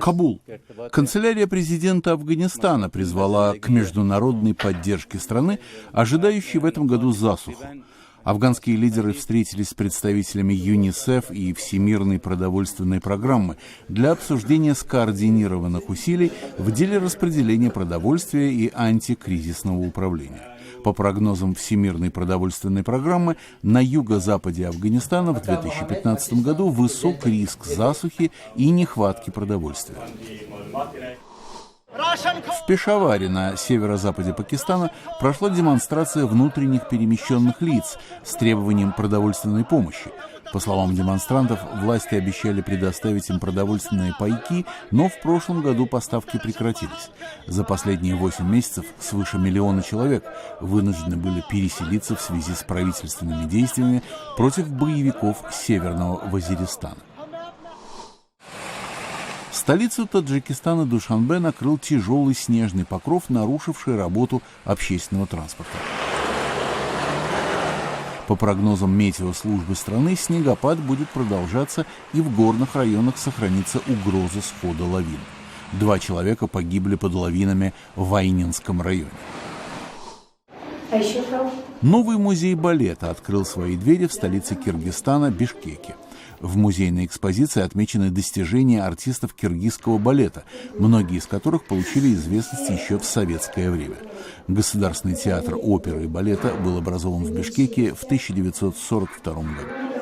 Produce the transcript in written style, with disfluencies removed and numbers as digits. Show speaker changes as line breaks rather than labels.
Кабул. Канцелярия президента Афганистана призвала к международной поддержке страны, ожидающей в этом году засуху. Афганские лидеры встретились с представителями ЮНИСЕФ и Всемирной продовольственной программы для обсуждения скоординированных усилий в деле распределения продовольствия и антикризисного управления. По прогнозам Всемирной продовольственной программы, на юго-западе Афганистана в 2015 году высок риск засухи и нехватки продовольствия. В Пешаваре на северо-западе Пакистана прошла демонстрация внутренних перемещенных лиц с требованием продовольственной помощи. По словам демонстрантов, власти обещали предоставить им продовольственные пайки, но в прошлом году поставки прекратились. За последние 8 месяцев свыше 1 миллиона человек вынуждены были переселиться в связи с правительственными действиями против боевиков Северного Вазиристана. Столицу Таджикистана Душанбе накрыл тяжелый снежный покров, нарушивший работу общественного транспорта. По прогнозам метеослужбы страны, снегопад будет продолжаться и в горных районах сохранится угроза схода лавин. 2 человека погибли под лавинами в Айнинском районе. Новый музей балета открыл свои двери в столице Киргизстана Бишкеке. В музейной экспозиции отмечены достижения артистов киргизского балета, многие из которых получили известность еще в советское время. Государственный театр оперы и балета был образован в Бишкеке в 1942 году.